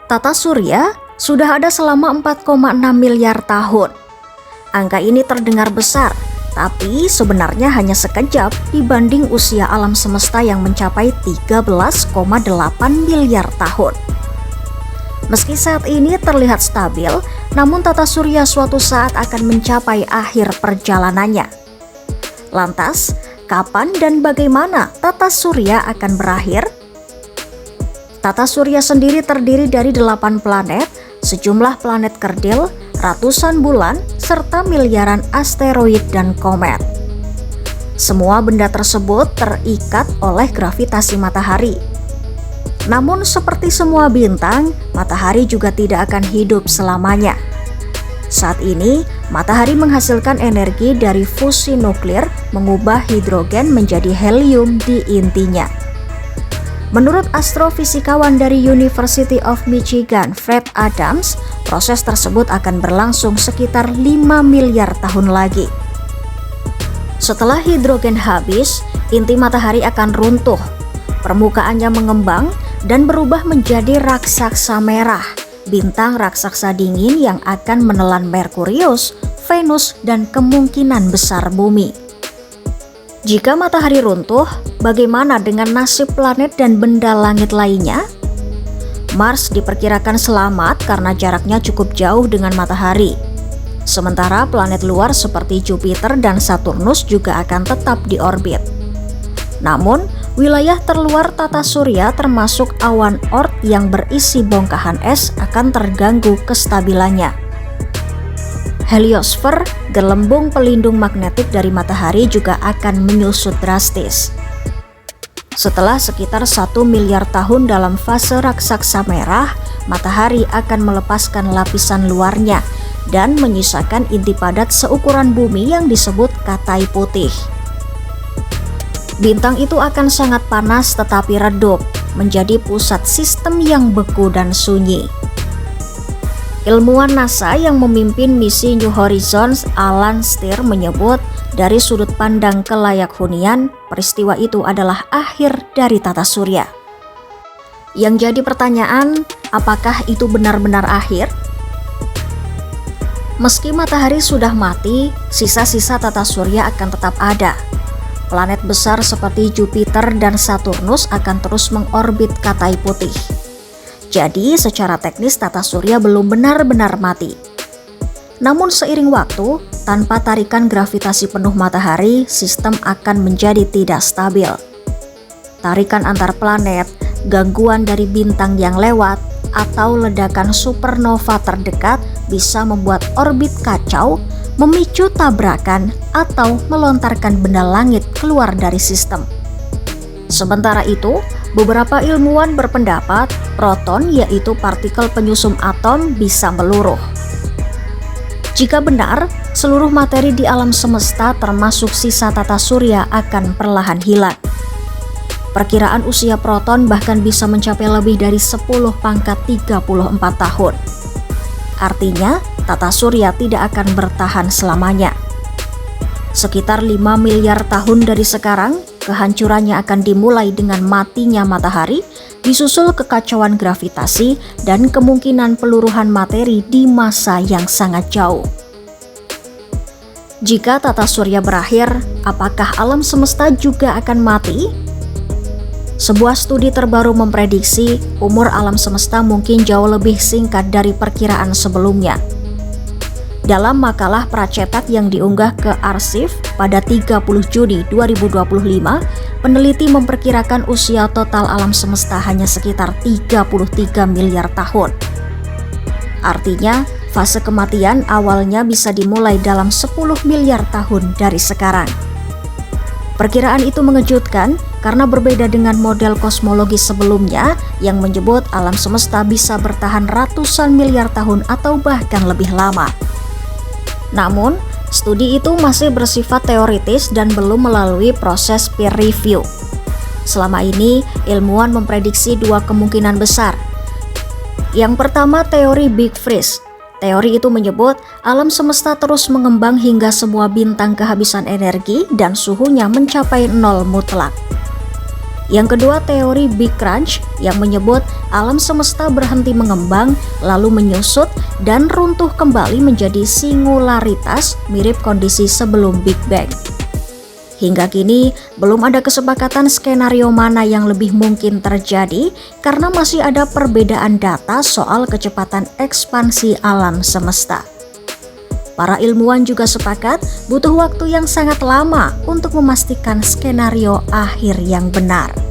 Tata surya sudah ada selama 4,6 miliar tahun. Angka ini terdengar besar, tapi sebenarnya hanya sekejap dibanding usia alam semesta yang mencapai 13,8 miliar tahun. Meski saat ini terlihat stabil, namun tata surya suatu saat akan mencapai akhir perjalanannya. Lantas, kapan dan bagaimana tata surya akan berakhir? Tata surya sendiri terdiri dari 8 planet, sejumlah planet kerdil, ratusan bulan, serta miliaran asteroid dan komet. Semua benda tersebut terikat oleh gravitasi matahari. Namun seperti semua bintang, matahari juga tidak akan hidup selamanya. Saat ini, matahari menghasilkan energi dari fusi nuklir mengubah hidrogen menjadi helium di intinya. Menurut astrofisikawan dari University of Michigan, Fred Adams, proses tersebut akan berlangsung sekitar 5 miliar tahun lagi. Setelah hidrogen habis, inti matahari akan runtuh, permukaannya mengembang dan berubah menjadi raksasa merah, bintang raksasa dingin yang akan menelan Merkurius, Venus, dan kemungkinan besar bumi. Jika matahari runtuh, bagaimana dengan nasib planet dan benda langit lainnya? Mars diperkirakan selamat karena jaraknya cukup jauh dengan matahari. Sementara planet luar seperti Jupiter dan Saturnus juga akan tetap di orbit. Namun, wilayah terluar tata surya termasuk awan Oort yang berisi bongkahan es akan terganggu kestabilannya. Heliosfer, gelembung pelindung magnetik dari matahari, juga akan menyusut drastis. Setelah sekitar 1 miliar tahun dalam fase raksasa merah, matahari akan melepaskan lapisan luarnya dan menyisakan inti padat seukuran bumi yang disebut katai putih. Bintang itu akan sangat panas tetapi redup, menjadi pusat sistem yang beku dan sunyi. Ilmuwan NASA yang memimpin misi New Horizons, Alan Steer, menyebut dari sudut pandang kelayak hunian, peristiwa itu adalah akhir dari tata surya. Yang jadi pertanyaan, apakah itu benar-benar akhir? Meski matahari sudah mati, sisa-sisa tata surya akan tetap ada. Planet besar seperti Jupiter dan Saturnus akan terus mengorbit katai putih. Jadi secara teknis tata surya belum benar-benar mati. Namun seiring waktu, tanpa tarikan gravitasi penuh matahari, sistem akan menjadi tidak stabil. Tarikan antar planet, gangguan dari bintang yang lewat, atau ledakan supernova terdekat bisa membuat orbit kacau, memicu tabrakan, atau melontarkan benda langit keluar dari sistem. Sementara itu, beberapa ilmuwan berpendapat proton, yaitu partikel penyusun atom, bisa meluruh. Jika benar, seluruh materi di alam semesta termasuk sisa tata surya akan perlahan hilang. Perkiraan usia proton bahkan bisa mencapai lebih dari 10⁻34 tahun. Artinya, tata surya tidak akan bertahan selamanya. Sekitar 5 miliar tahun dari sekarang, kehancurannya akan dimulai dengan matinya matahari, disusul kekacauan gravitasi dan kemungkinan peluruhan materi di masa yang sangat jauh. Jika tata surya berakhir, apakah alam semesta juga akan mati? Sebuah studi terbaru memprediksi umur alam semesta mungkin jauh lebih singkat dari perkiraan sebelumnya. Dalam makalah pracetak yang diunggah ke arsip pada 30 Juni 2025, peneliti memperkirakan usia total alam semesta hanya sekitar 33 miliar tahun. Artinya, fase kematian awalnya bisa dimulai dalam 10 miliar tahun dari sekarang. Perkiraan itu mengejutkan karena berbeda dengan model kosmologi sebelumnya yang menyebut alam semesta bisa bertahan ratusan miliar tahun atau bahkan lebih lama. Namun, studi itu masih bersifat teoritis dan belum melalui proses peer review. Selama ini, ilmuwan memprediksi dua kemungkinan besar. Yang pertama, teori Big Freeze. Teori itu menyebut alam semesta terus mengembang hingga semua bintang kehabisan energi dan suhunya mencapai nol mutlak. Yang kedua, teori Big Crunch yang menyebut alam semesta berhenti mengembang lalu menyusut dan runtuh kembali menjadi singularitas mirip kondisi sebelum Big Bang. Hingga kini belum ada kesepakatan skenario mana yang lebih mungkin terjadi karena masih ada perbedaan data soal kecepatan ekspansi alam semesta. Para ilmuwan juga sepakat butuh waktu yang sangat lama untuk memastikan skenario akhir yang benar.